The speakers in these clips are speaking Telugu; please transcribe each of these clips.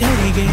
జరిగే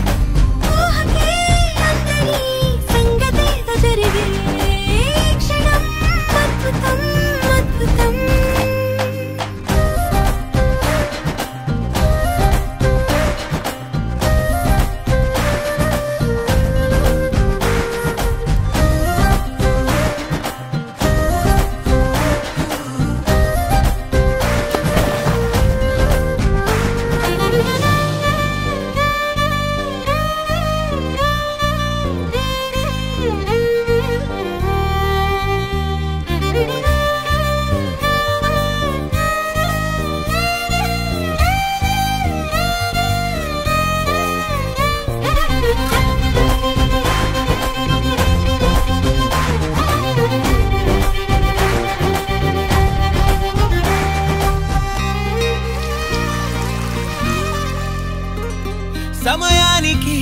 సమయానికి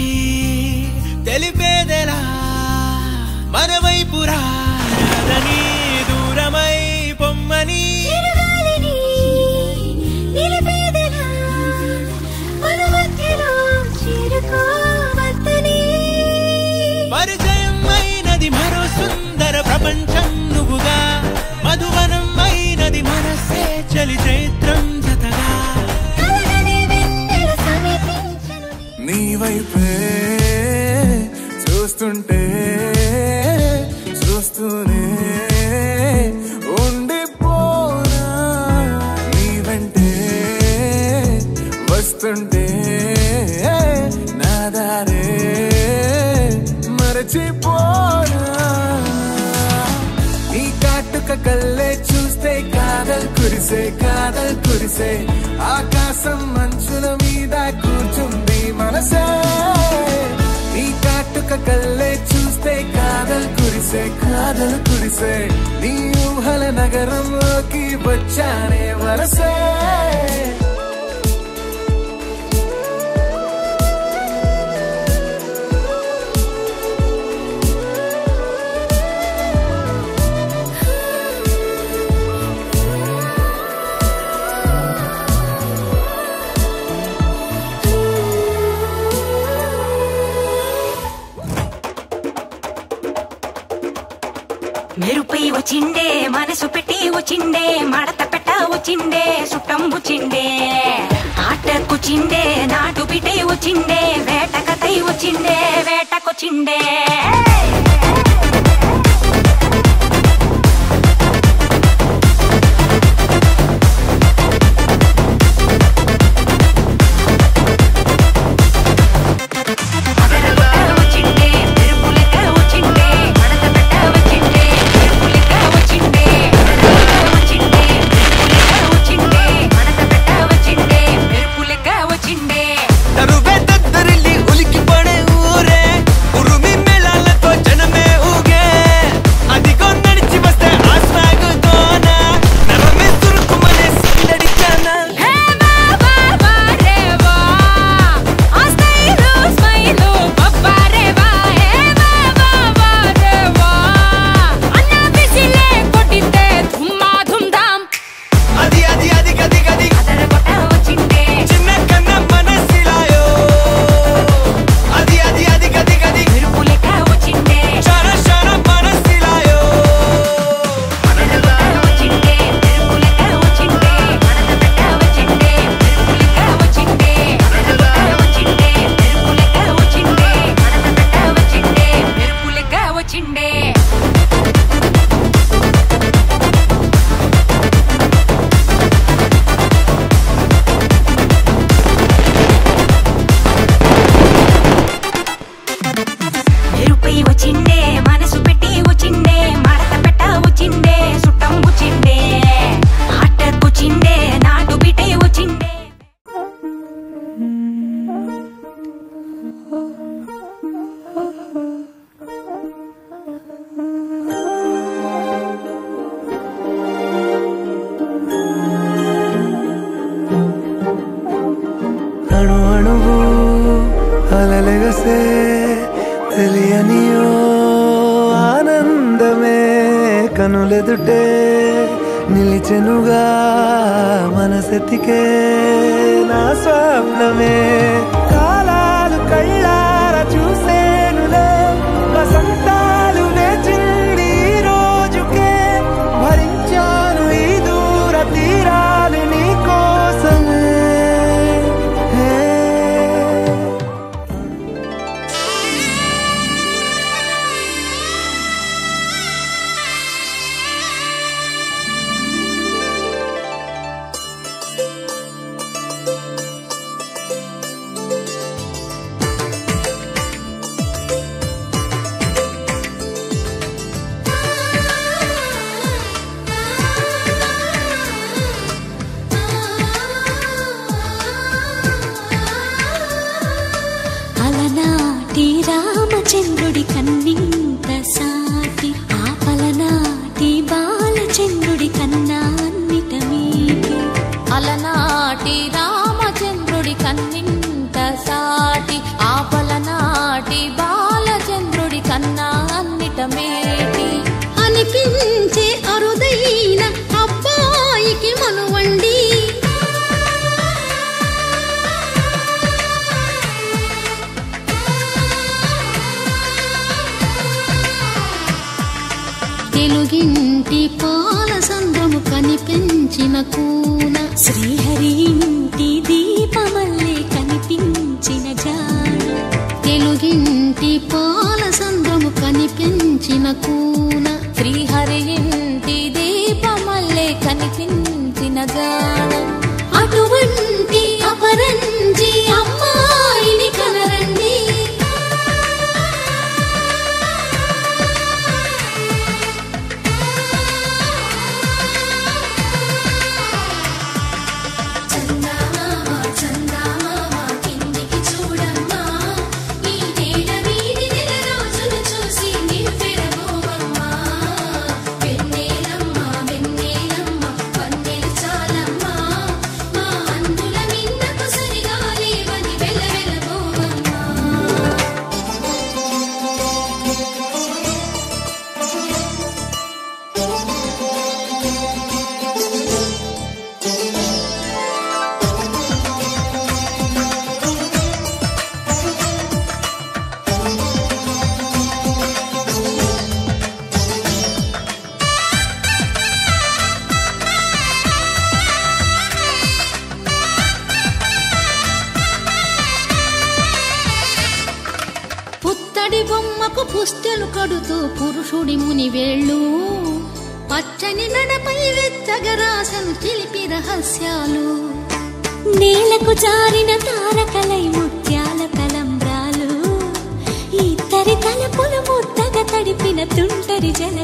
తెలిపేదెలా మన వైపు రాదని దూరమై పొమ్మని పరిచయం అయినది మరో సుందర ప్రపంచం నువ్వుగా మధువనం అయినది మనసే చలి చైత్రం జతగా నీ వైపే చూస్తుంటే చూస్తూనే ఉండిపోనా నీ వెంటే వస్తుంటే నా దారే మరచిపోనా ఈ కాటుక కళ్ళే చూస్తే కాదల్ కురిసే ఆకాశం మంచుల మీద కూర్చుంది మనసే ఈ కాటుక కళ్ళే చూస్తే కాదల్ కురిసే నీ ఊహల నగరంలోకి వచ్చానే వరసే మెరుపై వచ్చిండే మనసు పెట్టి వచ్చిండే మడత పెట్ట వచ్చిండే సుట్టం వచ్చిండే ఆట కూర్చిండే నాటు బిడ్డే వచ్చిండే వేట కథై వచ్చిండే వేటకొచ్చిండే అలలెగసే తెలియనియో ఆనందమే కనులెదుటే నిలిచెనుగా మనసెతికే నా స్వప్నమే కాలాలు సాటి ఆపల నాటి బాలచంద్రుడి కన్నా అన్నిట మేటి అనిపించే అరుదైన అబ్బాయికి మనువండి తెలుగింటి పాల సంద్రము కనిపించిన కూన శ్రీహరి ఇంటి దీపమల్లే కనిపించిన జాడ తెలుగింటి పాల సంద్రము కనిపించిన కూన శ్రీహరి ఇంటి దీపమల్లే కనిపించిన జాడ అటువంటి అపరంజి అమ్మాయిని కనరండి పుత్తడి బొమ్మకు పుస్తెలు కడుతూ పురుషుడి ముని వేళ్ళు పచ్చని నడపై వెచ్చగరాసను చిలిపి రహస్యాలు నేలకు జారిన తారకలై ముత్యాల తలంబ్రాలు ఇద్దరి తలపులు ముద్దగా తడిపిన తుంటరి జల